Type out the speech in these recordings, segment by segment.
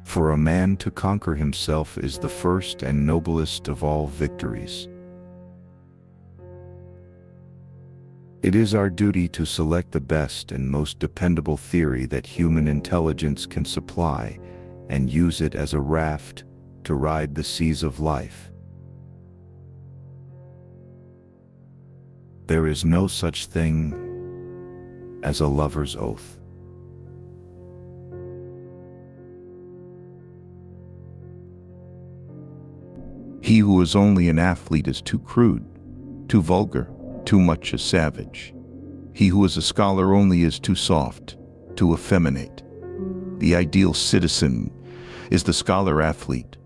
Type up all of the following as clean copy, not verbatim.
For a man to conquer himself is the first and noblest of all victories. It is our duty to select the best and most dependable theory that human intelligence can supply and use it as a raft to ride the seas of life. There is no such thing as a lover's oath. He who is only an athlete is too crude, too vulgar, too much a savage. He who is a scholar only is too soft, too effeminate. The ideal citizen is the scholar-athlete,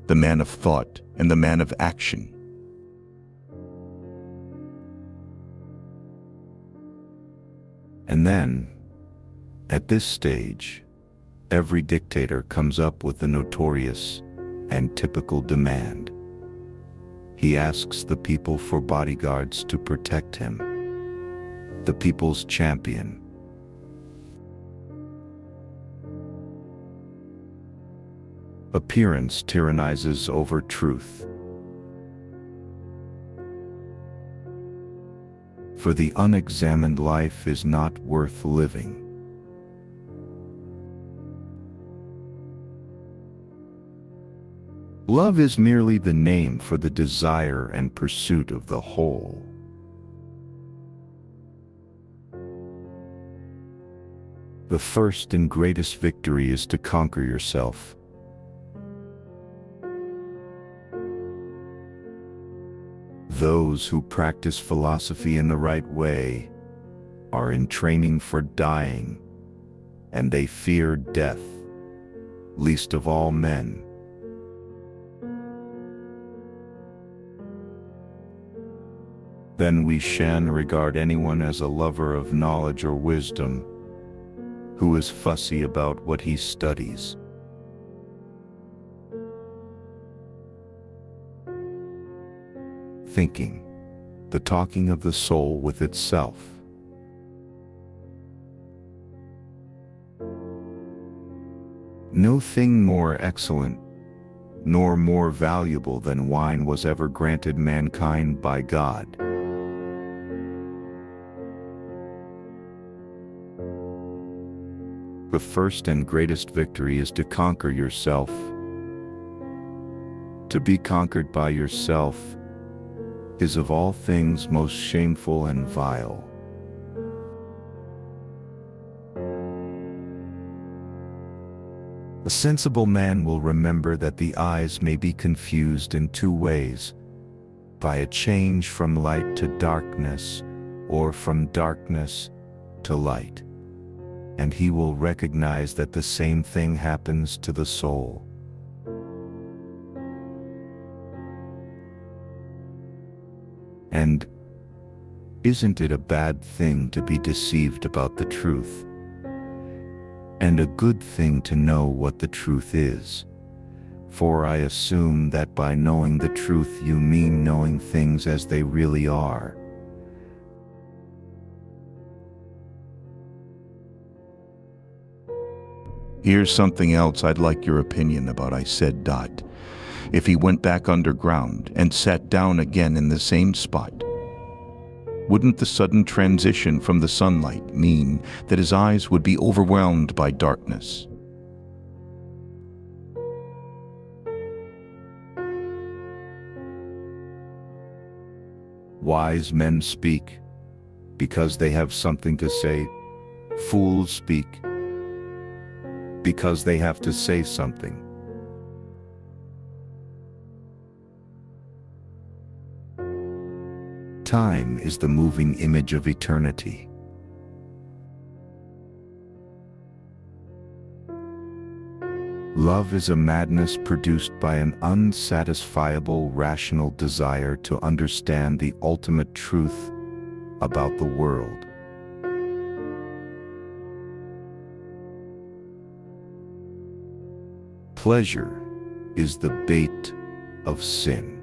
the man of thought and the man of action. And then, at this stage, every dictator comes up with the notorious and typical demand. He asks the people for bodyguards to protect him, the people's champion. Appearance tyrannizes over truth. For the unexamined life is not worth living. Love is merely the name for the desire and pursuit of the whole. The first and greatest victory is to conquer yourself. Those who practice philosophy in the right way are in training for dying, and they fear death, least of all men. Then we shan't regard anyone as a lover of knowledge or wisdom, who is fussy about what he studies. Thinking, the talking of the soul with itself. No thing more excellent, nor more valuable than wine was ever granted mankind by God. The first and greatest victory is to conquer yourself. To be conquered by yourself is of all things most shameful and vile. A sensible man will remember that the eyes may be confused in two ways, by a change from light to darkness, or from darkness to light. And he will recognize that the same thing happens to the soul. And isn't it a bad thing to be deceived about the truth? And a good thing to know what the truth is? For I assume that by knowing the truth you mean knowing things as they really are. Here's something else I'd like your opinion about, I said. If he went back underground and sat down again in the same spot, wouldn't the sudden transition from the sunlight mean that his eyes would be overwhelmed by darkness? Wise men speak because they have something to say. Fools speak because they have to say something. Time is the moving image of eternity. Love is a madness produced by an unsatisfiable rational desire to understand the ultimate truth about the world. Pleasure is the bait of sin.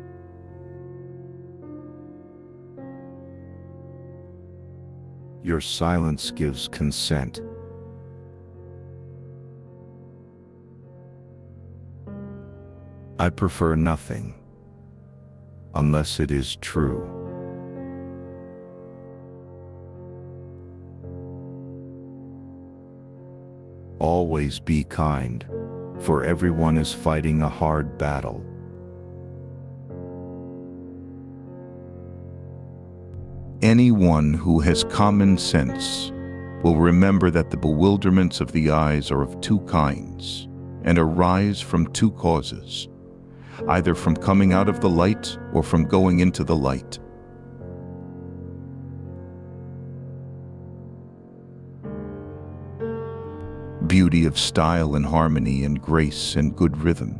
Your silence gives consent. I prefer nothing, unless it is true. Always be kind, for everyone is fighting a hard battle. Anyone who has common sense will remember that the bewilderments of the eyes are of two kinds and arise from two causes, either from coming out of the light or from going into the light. Beauty of style and harmony and grace and good rhythm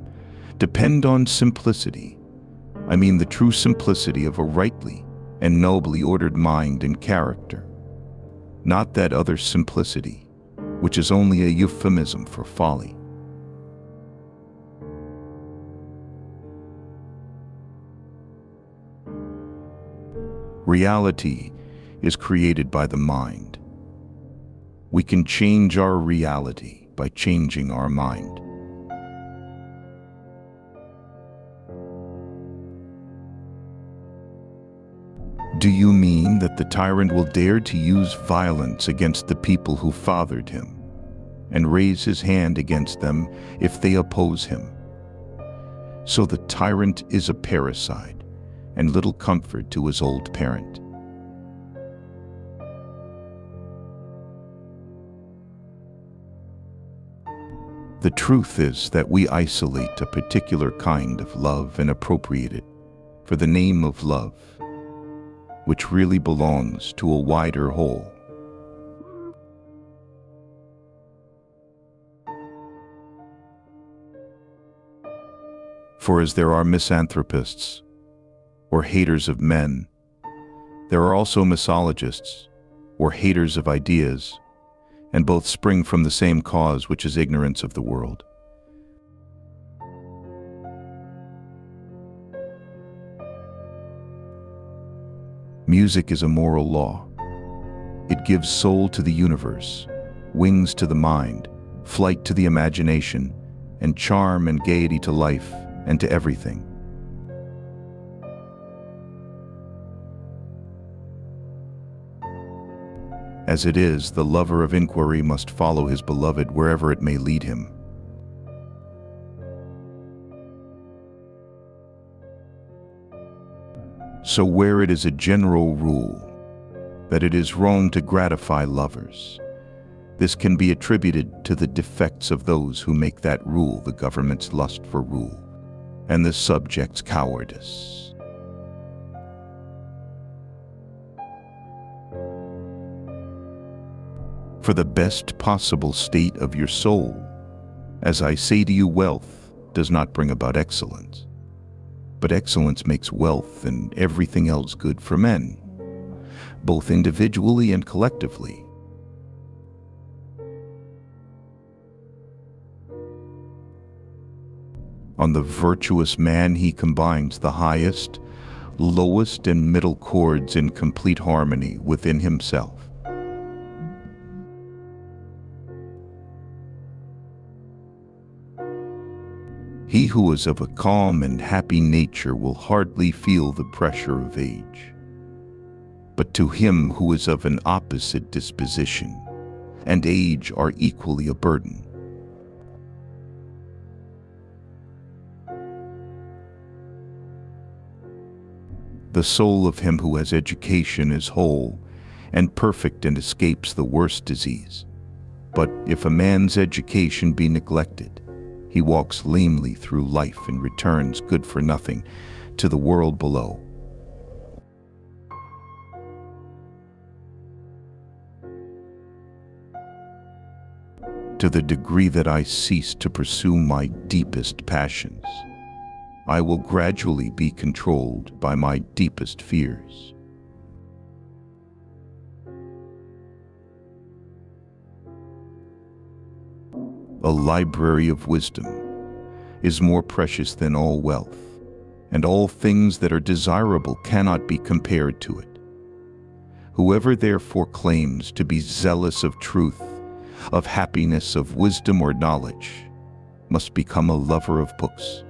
depend on simplicity. I mean the true simplicity of a rightly and nobly ordered mind and character, not that other simplicity, which is only a euphemism for folly. Reality is created by the mind. We can change our reality by changing our mind. Do you mean that the tyrant will dare to use violence against the people who fathered him, and raise his hand against them if they oppose him? So the tyrant is a parricide, and little comfort to his old parent. The truth is that we isolate a particular kind of love and appropriate it for the name of love, which really belongs to a wider whole. For as there are misanthropists, or haters of men, there are also misologists, or haters of ideas, and both spring from the same cause, which is ignorance of the world. Music is a moral law. It gives soul to the universe, wings to the mind, flight to the imagination, and charm and gaiety to life and to everything. As it is, the lover of inquiry must follow his beloved wherever it may lead him. So where it is a general rule that it is wrong to gratify lovers, this can be attributed to the defects of those who make that rule the government's lust for rule and the subject's cowardice. For the best possible state of your soul, as I say to you, wealth does not bring about excellence, but excellence makes wealth and everything else good for men, both individually and collectively. On the virtuous man he combines the highest, lowest, and middle chords in complete harmony within himself. He who is of a calm and happy nature will hardly feel the pressure of age. But to him who is of an opposite disposition and age are equally a burden. The soul of him who has education is whole and perfect and escapes the worst disease. But if a man's education be neglected, he walks lamely through life and returns good for nothing to the world below. To the degree that I cease to pursue my deepest passions, I will gradually be controlled by my deepest fears. A library of wisdom is more precious than all wealth, and all things that are desirable cannot be compared to it. Whoever therefore claims to be zealous of truth, of happiness, of wisdom or knowledge, must become a lover of books.